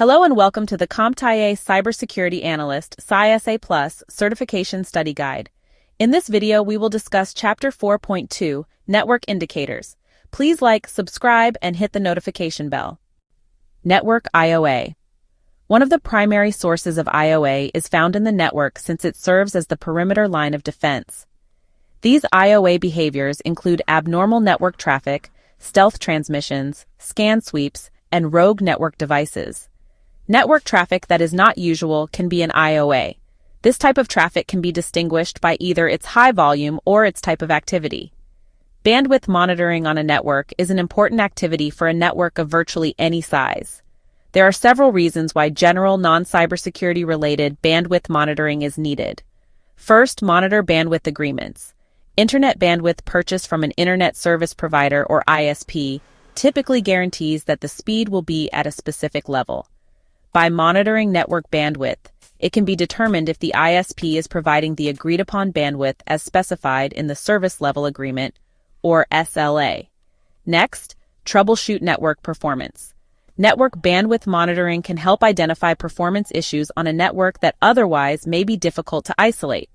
Hello and welcome to the CompTIA Cybersecurity Analyst CySA Plus Certification Study Guide. In this video, we will discuss Chapter 4.2, Network Indicators. Please like, subscribe, and hit the notification bell. Network IOA. One of the primary sources of IOA is found in the network since it serves as the perimeter line of defense. These IOA behaviors include abnormal network traffic, stealth transmissions, scan sweeps, and rogue network devices. Network traffic that is not usual can be an IOA. This type of traffic can be distinguished by either its high volume or its type of activity. Bandwidth monitoring on a network is an important activity for a network of virtually any size. There are several reasons why general non-cybersecurity-related bandwidth monitoring is needed. First, monitor bandwidth agreements. Internet bandwidth purchased from an Internet Service Provider or ISP typically guarantees that the speed will be at a specific level. By monitoring network bandwidth, it can be determined if the ISP is providing the agreed-upon bandwidth as specified in the Service Level Agreement, or SLA. Next, troubleshoot network performance. Network bandwidth monitoring can help identify performance issues on a network that otherwise may be difficult to isolate.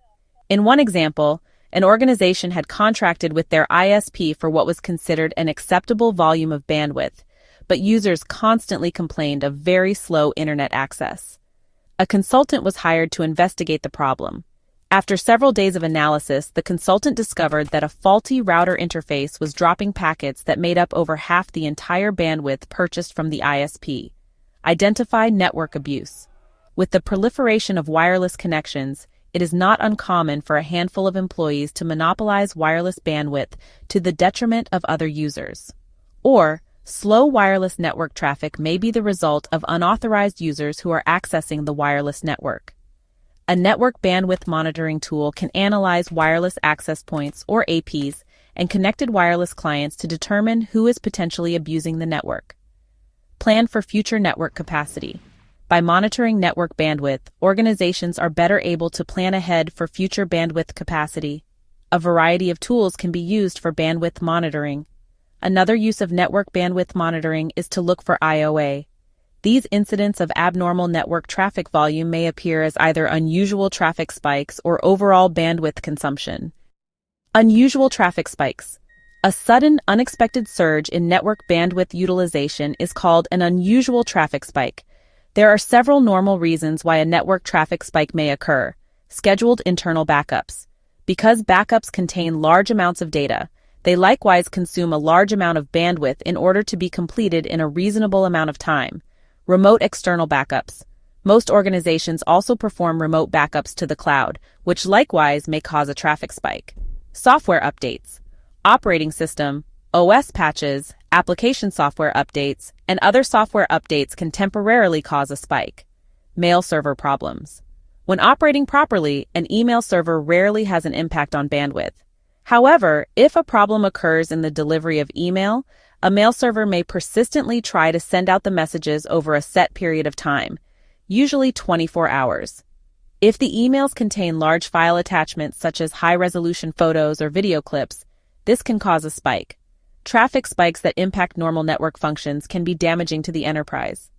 In one example, an organization had contracted with their ISP for what was considered an acceptable volume of bandwidth, but users constantly complained of very slow internet access. A consultant was hired to investigate the problem. After several days of analysis, the consultant discovered that a faulty router interface was dropping packets that made up over half the entire bandwidth purchased from the ISP. Identify network abuse. With the proliferation of wireless connections, it is not uncommon for a handful of employees to monopolize wireless bandwidth to the detriment of other users. Or, slow wireless network traffic may be the result of unauthorized users who are accessing the wireless network. A network bandwidth monitoring tool can analyze wireless access points, or APs, and connected wireless clients to determine who is potentially abusing the network. Plan for future network capacity. By monitoring network bandwidth, organizations are better able to plan ahead for future bandwidth capacity. A variety of tools can be used for bandwidth monitoring. Another use of network bandwidth monitoring is to look for IOA. These incidents of abnormal network traffic volume may appear as either unusual traffic spikes or overall bandwidth consumption. Unusual traffic spikes. A sudden, unexpected surge in network bandwidth utilization is called an unusual traffic spike. There are several normal reasons why a network traffic spike may occur. Scheduled internal backups. Because backups contain large amounts of data, they likewise consume a large amount of bandwidth in order to be completed in a reasonable amount of time. Remote external backups. Most organizations also perform remote backups to the cloud, which likewise may cause a traffic spike. Software updates. Operating system, OS patches, application software updates, and other software updates can temporarily cause a spike. Mail server problems. When operating properly, an email server rarely has an impact on bandwidth. However, if a problem occurs in the delivery of email, a mail server may persistently try to send out the messages over a set period of time, usually 24 hours. If the emails contain large file attachments such as high-resolution photos or video clips, this can cause a spike. Traffic spikes that impact normal network functions can be damaging to the enterprise.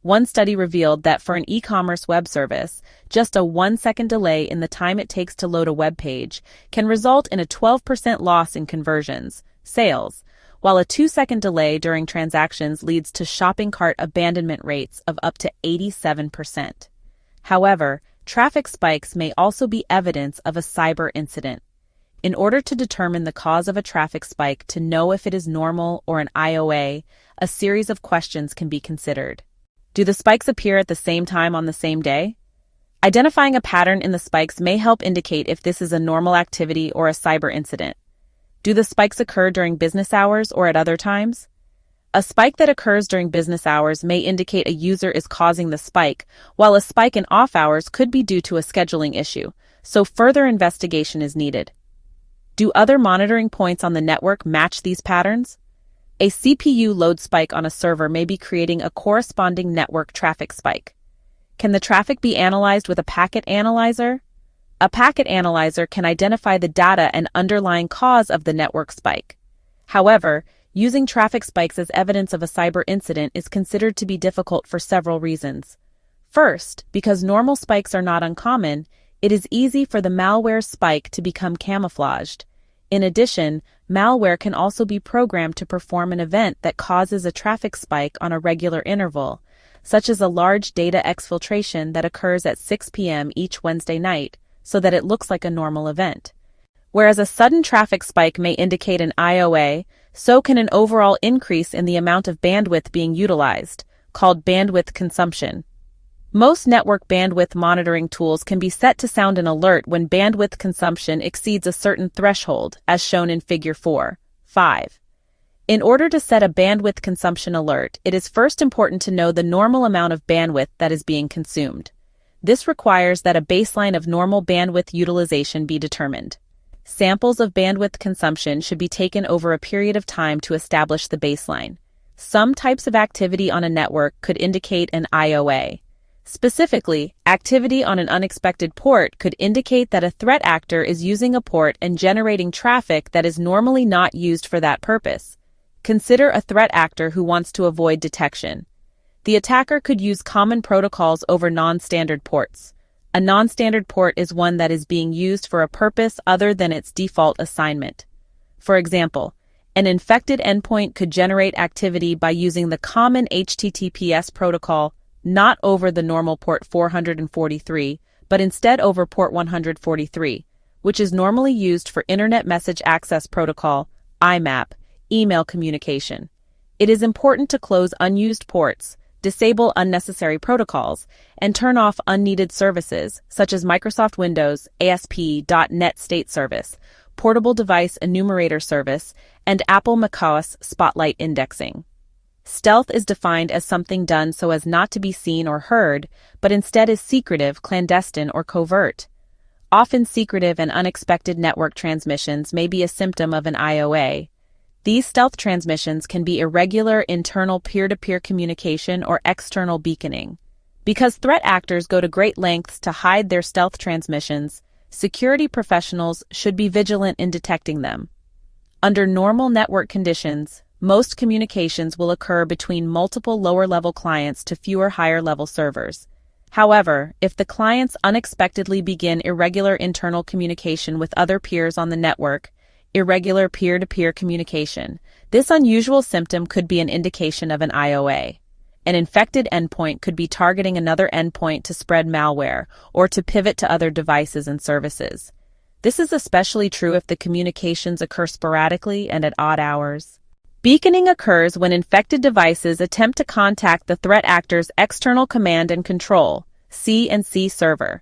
One study revealed that for an e-commerce web service, just a 1-second delay in the time it takes to load a web page can result in a 12% loss in conversions, sales, while a 2-second delay during transactions leads to shopping cart abandonment rates of up to 87%. However, traffic spikes may also be evidence of a cyber incident. In order to determine the cause of a traffic spike to know if it is normal or an IOA, a series of questions can be considered. Do the spikes appear at the same time on the same day? Identifying a pattern in the spikes may help indicate if this is a normal activity or a cyber incident. Do the spikes occur during business hours or at other times? A spike that occurs during business hours may indicate a user is causing the spike, while a spike in off hours could be due to a scheduling issue, so further investigation is needed. Do other monitoring points on the network match these patterns? A CPU load spike on a server may be creating a corresponding network traffic spike. Can the traffic be analyzed with a packet analyzer? A packet analyzer can identify the data and underlying cause of the network spike. However, Using traffic spikes as evidence of a cyber incident is considered to be difficult for several reasons. First, because normal spikes are not uncommon, it is easy for the malware spike to become camouflaged. In addition, malware can also be programmed to perform an event that causes a traffic spike on a regular interval, such as a large data exfiltration that occurs at 6 p.m. each Wednesday night, so that it looks like a normal event. Whereas a sudden traffic spike may indicate an IOA, so can an overall increase in the amount of bandwidth being utilized, called bandwidth consumption. Most network bandwidth monitoring tools can be set to sound an alert when bandwidth consumption exceeds a certain threshold, as shown in Figure 4.5. In order to set a bandwidth consumption alert, it is first important to know the normal amount of bandwidth that is being consumed. This requires that a baseline of normal bandwidth utilization be determined. Samples of bandwidth consumption should be taken over a period of time to establish the baseline. Some types of activity on a network could indicate an IOA. Specifically, activity on an unexpected port could indicate that a threat actor is using a port and generating traffic that is normally not used for that purpose. Consider a threat actor who wants to avoid detection. The attacker could use common protocols over non-standard ports. A non-standard port is one that is being used for a purpose other than its default assignment. For example, an infected endpoint could generate activity by using the common HTTPS protocol not over the normal port 443, but instead over port 143, which is normally used for Internet Message Access Protocol, IMAP, email communication. It is important to close unused ports, disable unnecessary protocols, and turn off unneeded services, such as Microsoft Windows, ASP.NET State Service, Portable Device Enumerator Service, and Apple macOS Spotlight Indexing. Stealth is defined as something done so as not to be seen or heard, but instead is secretive, clandestine, or covert. Often secretive and unexpected network transmissions may be a symptom of an IOA. These stealth transmissions can be irregular internal peer-to-peer communication or external beaconing. Because threat actors go to great lengths to hide their stealth transmissions, security professionals should be vigilant in detecting them. Under normal network conditions, most communications will occur between multiple lower-level clients to fewer higher-level servers. However, if the clients unexpectedly begin irregular internal communication with other peers on the network, irregular peer-to-peer communication, this unusual symptom could be an indication of an IOA. An infected endpoint could be targeting another endpoint to spread malware or to pivot to other devices and services. This is especially true if the communications occur sporadically and at odd hours. Beaconing occurs when infected devices attempt to contact the threat actor's external command and control, C&C server.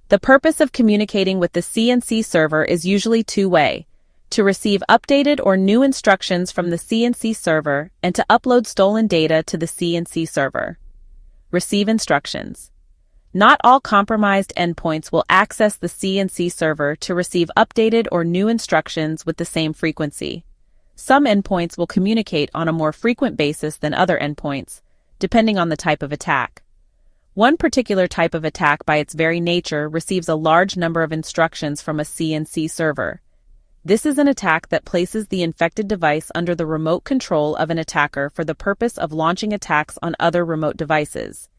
The purpose of communicating with the C&C server is usually two-way: to receive updated or new instructions from the C&C server and to upload stolen data to the C&C server. Receive instructions. Not all compromised endpoints will access the C&C server to receive updated or new instructions with the same frequency. Some endpoints will communicate on a more frequent basis than other endpoints, depending on the type of attack. One particular type of attack by its very nature receives a large number of instructions from a C&C server. This is an attack that places the infected device under the remote control of an attacker for the purpose of launching attacks on other remote devices.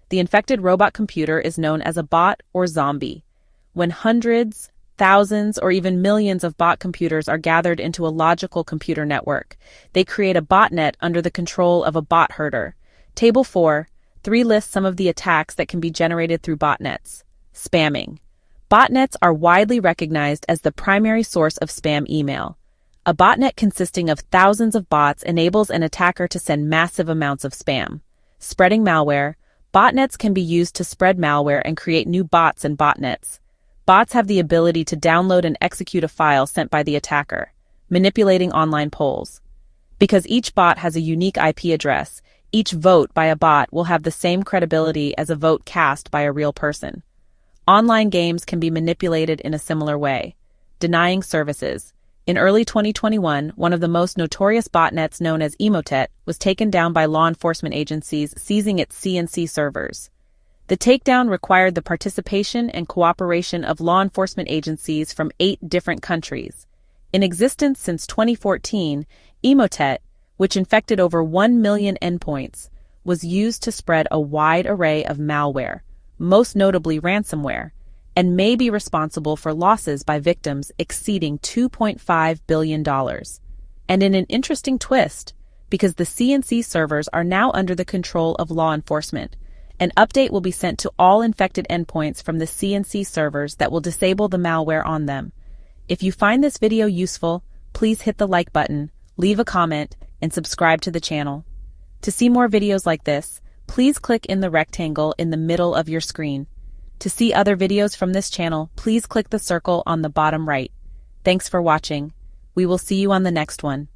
The infected robot computer is known as a bot or zombie. When hundreds, thousands, or even millions of bot computers are gathered into a logical computer network, they create a botnet under the control of a bot herder. Table 4.3 lists some of the attacks that can be generated through botnets. Spamming. Botnets are widely recognized as the primary source of spam email. A botnet consisting of thousands of bots enables an attacker to send massive amounts of spam. Spreading malware. Botnets can be used to spread malware and create new bots and botnets. Bots have the ability to download and execute a file sent by the attacker. Manipulating online polls. Because each bot has a unique IP address, each vote by a bot will have the same credibility as a vote cast by a real person. Online games can be manipulated in a similar way. Denying services. In early 2021, one of the most notorious botnets known as Emotet was taken down by law enforcement agencies seizing its C&C servers. The takedown required the participation and cooperation of law enforcement agencies from 8 different countries. In existence since 2014, Emotet, which infected over 1 million endpoints, was used to spread a wide array of malware, most notably ransomware, and may be responsible for losses by victims exceeding $2.5 billion. And in an interesting twist, because the CNC servers are now under the control of law enforcement, an update will be sent to all infected endpoints from the CNC servers that will disable the malware on them. If you find this video useful, please hit the like button, leave a comment, and subscribe to the channel. To see more videos like this, please click in the rectangle in the middle of your screen. To see other videos from this channel, please click the circle on the bottom right. Thanks for watching. We will see you on the next one.